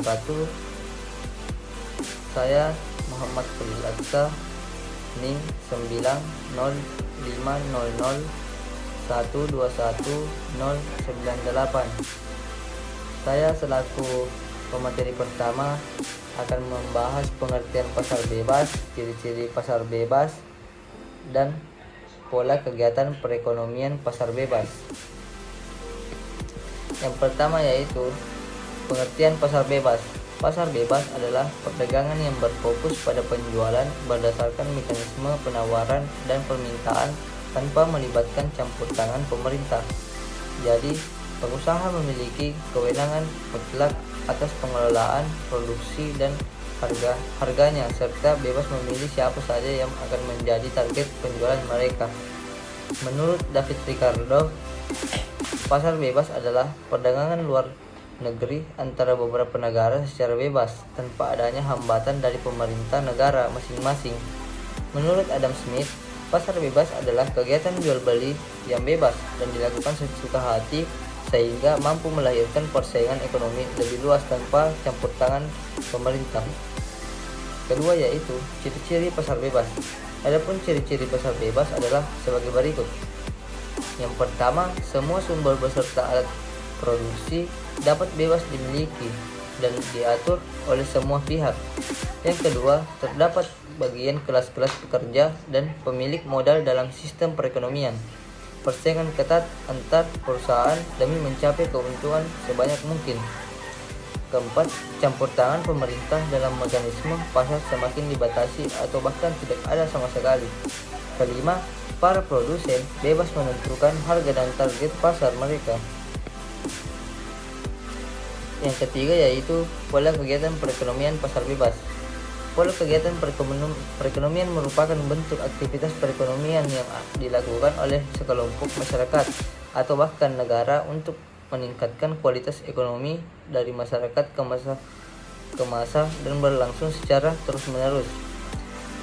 wabarakatuh. Saya Muhammad Khalil Aksa, NIM 90050121098. Saya selaku pemateri pertama akan membahas pengertian pasar bebas, ciri-ciri pasar bebas, dan pola kegiatan perekonomian pasar bebas. Yang pertama yaitu pengertian pasar bebas. Pasar bebas adalah perdagangan yang berfokus pada penjualan berdasarkan mekanisme penawaran dan permintaan tanpa melibatkan campur tangan pemerintah. Jadi, pengusaha memiliki kewenangan mutlak atas pengelolaan produksi dan harganya, serta bebas memilih siapa saja yang akan menjadi target penjualan mereka. Menurut David Ricardo, pasar bebas adalah perdagangan luar negeri antara beberapa negara secara bebas tanpa adanya hambatan dari pemerintah negara masing-masing. Menurut Adam Smith, pasar bebas adalah kegiatan jual beli yang bebas dan dilakukan sesuka hati sehingga mampu melahirkan persaingan ekonomi lebih luas tanpa campur tangan pemerintah. Kedua yaitu ciri-ciri pasar bebas. Adapun ciri-ciri pasar bebas adalah sebagai berikut. Yang pertama, semua sumber beserta alat produksi dapat bebas dimiliki dan diatur oleh semua pihak. Yang kedua, terdapat bagian kelas-kelas pekerja dan pemilik modal dalam sistem perekonomian. Persaingan ketat antar perusahaan demi mencapai keuntungan sebanyak mungkin. Keempat, campur tangan pemerintah dalam mekanisme pasar semakin dibatasi atau bahkan tidak ada sama sekali. Kelima, para produsen bebas menentukan harga dan target pasar mereka. Yang ketiga yaitu pola kegiatan perekonomian pasar bebas. Pola kegiatan perekonomian merupakan bentuk aktivitas perekonomian yang dilakukan oleh sekelompok masyarakat atau bahkan negara untuk meningkatkan kualitas ekonomi dari masyarakat ke masa dan berlangsung secara terus-menerus.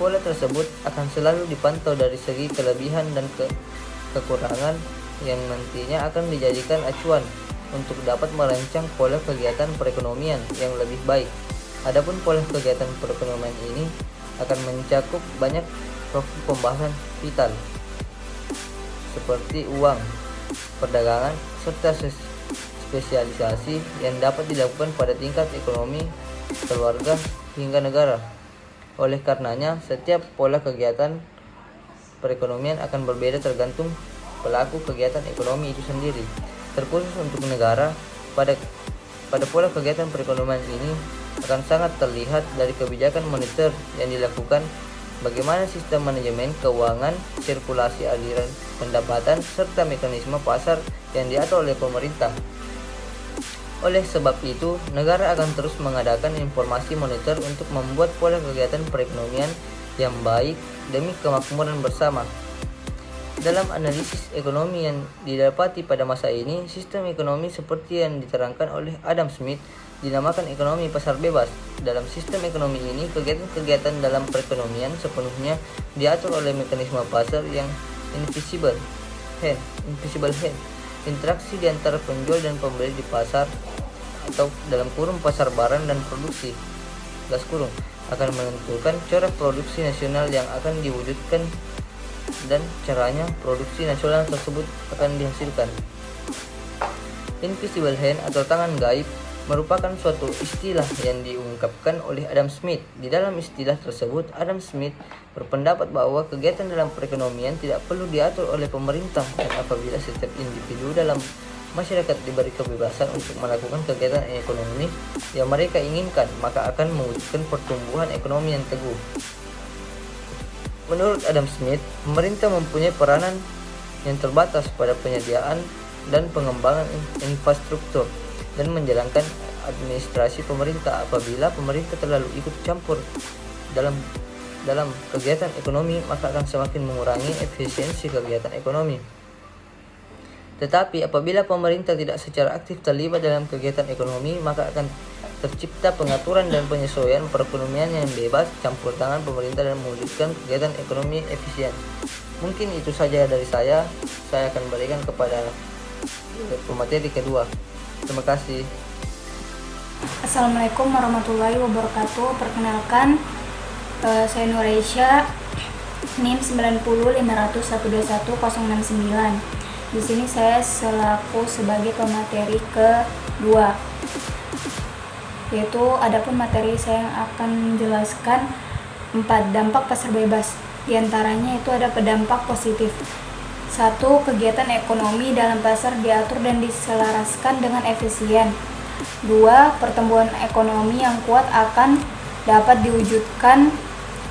Pola tersebut akan selalu dipantau dari segi kelebihan dan kekurangan yang nantinya akan dijadikan acuan untuk dapat merancang pola kegiatan perekonomian yang lebih baik. Adapun pola kegiatan perekonomian ini akan mencakup banyak pembahasan vital seperti uang, perdagangan, serta spesialisasi yang dapat dilakukan pada tingkat ekonomi, keluarga, hingga negara. Oleh karenanya, setiap pola kegiatan perekonomian akan berbeda tergantung pelaku kegiatan ekonomi itu sendiri. Terkhusus untuk negara, pada pola kegiatan perekonomian ini akan sangat terlihat dari kebijakan moneter yang dilakukan, bagaimana sistem manajemen keuangan, sirkulasi aliran pendapatan, serta mekanisme pasar yang diatur oleh pemerintah. Oleh sebab itu, negara akan terus mengadakan informasi moneter untuk membuat pola kegiatan perekonomian yang baik demi kemakmuran bersama. Dalam analisis ekonomi yang didapati pada masa ini, sistem ekonomi seperti yang diterangkan oleh Adam Smith dinamakan ekonomi pasar bebas. Dalam sistem ekonomi ini, kegiatan-kegiatan dalam perekonomian sepenuhnya diatur oleh mekanisme pasar yang invisible hand. Interaksi di antara penjual dan pembeli di pasar atau dalam kurung pasar barang dan produksi akan menentukan corak produksi nasional yang akan diwujudkan dan caranya produksi nasional tersebut akan dihasilkan. Invisible hand atau tangan gaib merupakan suatu istilah yang diungkapkan oleh Adam Smith. Di dalam istilah tersebut, Adam Smith berpendapat bahwa kegiatan dalam perekonomian tidak perlu diatur oleh pemerintah, dan apabila setiap individu dalam masyarakat diberi kebebasan untuk melakukan kegiatan ekonomi yang mereka inginkan, maka akan mewujudkan pertumbuhan ekonomi yang teguh. Menurut Adam Smith, pemerintah mempunyai peranan yang terbatas pada penyediaan dan pengembangan infrastruktur dan menjalankan administrasi pemerintah. Apabila pemerintah terlalu ikut campur dalam kegiatan ekonomi, maka akan semakin mengurangi efisiensi kegiatan ekonomi. Tetapi apabila pemerintah tidak secara aktif terlibat dalam kegiatan ekonomi, maka akan tercipta pengaturan dan penyesuaian perekonomian yang bebas campur tangan pemerintah dan mewujudkan kegiatan ekonomi efisien. Mungkin itu saja dari saya akan berikan kepada pemateri kedua. Terima kasih. Assalamualaikum warahmatullahi wabarakatuh. Perkenalkan, saya Nuraisya, NIM 9050012169. Di sini saya selaku sebagai pemateri kedua. Yaitu adapun materi saya yang akan menjelaskan 4 dampak pasar bebas. Di antaranya itu ada dampak positif. 1. Kegiatan ekonomi dalam pasar diatur dan diselaraskan dengan efisien. 2. Pertumbuhan ekonomi yang kuat akan dapat diwujudkan.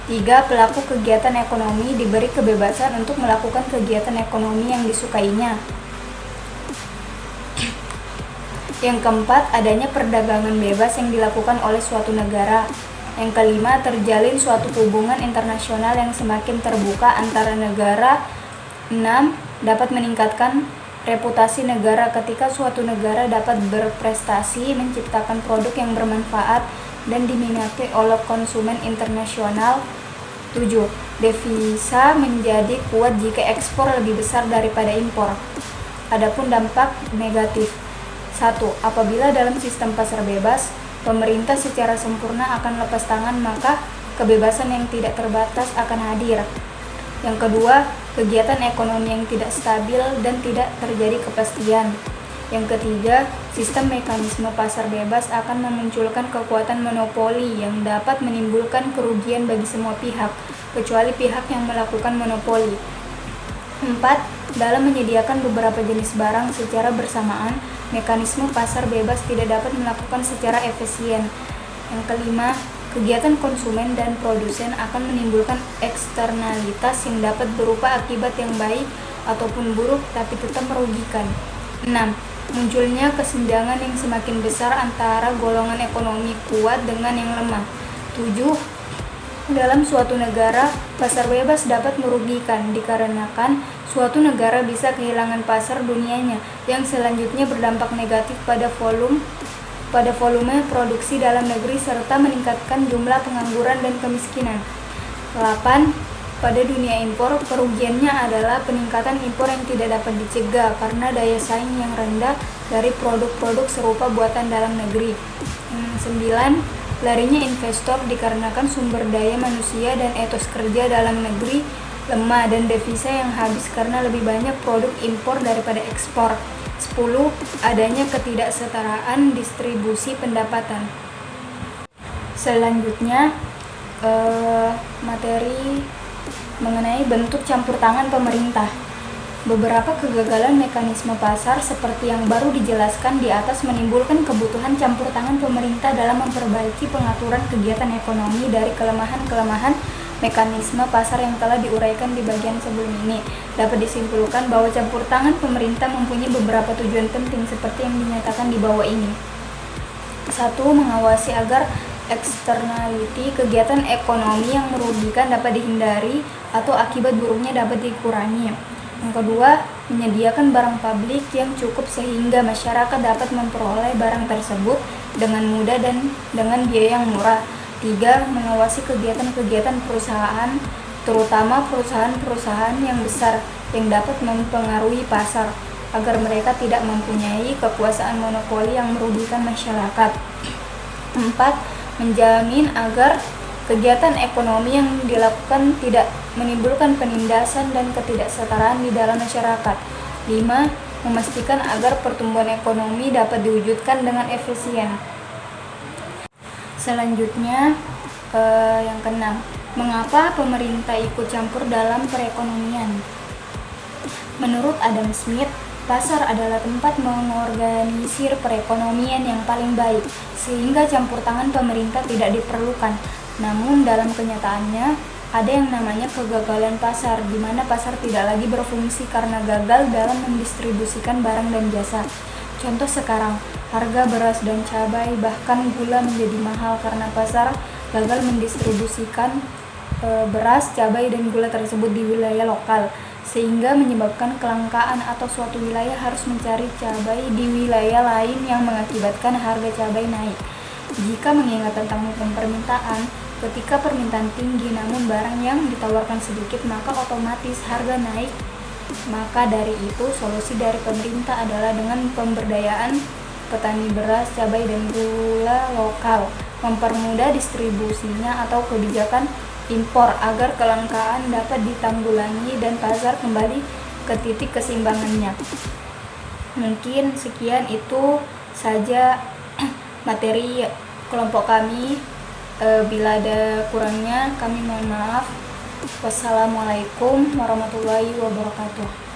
3. Pelaku kegiatan ekonomi diberi kebebasan untuk melakukan kegiatan ekonomi yang disukainya. Yang keempat, adanya perdagangan bebas yang dilakukan oleh suatu negara. Yang kelima, terjalin suatu hubungan internasional yang semakin terbuka antara negara. 6. Dapat meningkatkan reputasi negara ketika suatu negara dapat berprestasi menciptakan produk yang bermanfaat dan diminati oleh konsumen internasional. 7. Devisa menjadi kuat jika ekspor lebih besar daripada impor. Adapun dampak negatif. 1. Apabila dalam sistem pasar bebas, pemerintah secara sempurna akan lepas tangan, maka kebebasan yang tidak terbatas akan hadir. Yang kedua, kegiatan ekonomi yang tidak stabil dan tidak terjadi kepastian. Yang ketiga, sistem mekanisme pasar bebas akan memunculkan kekuatan monopoli yang dapat menimbulkan kerugian bagi semua pihak, kecuali pihak yang melakukan monopoli. 4. Dalam menyediakan beberapa jenis barang secara bersamaan, mekanisme pasar bebas tidak dapat melakukan secara efisien. Yang kelima, kegiatan konsumen dan produsen akan menimbulkan eksternalitas yang dapat berupa akibat yang baik ataupun buruk tapi tetap merugikan. 6. Munculnya kesenjangan yang semakin besar antara golongan ekonomi kuat dengan yang lemah. 7. Dalam suatu negara, pasar bebas dapat merugikan dikarenakan suatu negara bisa kehilangan pasar dunianya yang selanjutnya berdampak negatif pada volume produksi dalam negeri serta meningkatkan jumlah pengangguran dan kemiskinan. 8. Pada dunia impor, kerugiannya adalah peningkatan impor yang tidak dapat dicegah karena daya saing yang rendah dari produk-produk serupa buatan dalam negeri. 9. Larinya investor dikarenakan sumber daya manusia dan etos kerja dalam negeri lemah dan devisa yang habis karena lebih banyak produk impor daripada ekspor. 10. Adanya ketidaksetaraan distribusi pendapatan. Selanjutnya, materi mengenai bentuk campur tangan pemerintah. Beberapa kegagalan mekanisme pasar seperti yang baru dijelaskan di atas menimbulkan kebutuhan campur tangan pemerintah dalam memperbaiki pengaturan kegiatan ekonomi dari kelemahan-kelemahan mekanisme pasar yang telah diuraikan di bagian sebelum ini. Dapat disimpulkan bahwa campur tangan pemerintah mempunyai beberapa tujuan penting seperti yang dinyatakan di bawah ini. 1. Mengawasi agar eksternality kegiatan ekonomi yang merugikan dapat dihindari atau akibat buruknya dapat dikurangi. Yang kedua, menyediakan barang publik yang cukup sehingga masyarakat dapat memperoleh barang tersebut dengan mudah dan dengan biaya yang murah. 3. Mengawasi kegiatan-kegiatan perusahaan, terutama perusahaan-perusahaan yang besar yang dapat mempengaruhi pasar, agar mereka tidak mempunyai kekuasaan monopoli yang merugikan masyarakat. 4. Menjamin agar kegiatan ekonomi yang dilakukan tidak menimbulkan penindasan dan ketidaksetaraan di dalam masyarakat. 5. Memastikan agar pertumbuhan ekonomi dapat diwujudkan dengan efisien. Selanjutnya, yang keenam, mengapa pemerintah ikut campur dalam perekonomian? Menurut Adam Smith, pasar adalah tempat mengorganisir perekonomian yang paling baik, sehingga campur tangan pemerintah tidak diperlukan. Namun dalam kenyataannya, ada yang namanya kegagalan pasar, di mana pasar tidak lagi berfungsi karena gagal dalam mendistribusikan barang dan jasa. Contoh sekarang, harga beras dan cabai bahkan gula menjadi mahal karena pasar gagal mendistribusikan beras, cabai, dan gula tersebut di wilayah lokal, sehingga menyebabkan kelangkaan atau suatu wilayah harus mencari cabai di wilayah lain yang mengakibatkan harga cabai naik. Jika mengingat tentang hukum permintaan, ketika permintaan tinggi namun barang yang ditawarkan sedikit, maka otomatis harga naik. Maka dari itu, solusi dari pemerintah adalah dengan pemberdayaan petani beras, cabai, dan gula lokal, mempermudah distribusinya atau kebijakan impor agar kelangkaan dapat ditanggulangi dan pasar kembali ke titik keseimbangannya. Mungkin sekian itu saja materi kelompok kami. Bila ada kurangnya kami mohon maaf. Wassalamualaikum warahmatullahi wabarakatuh.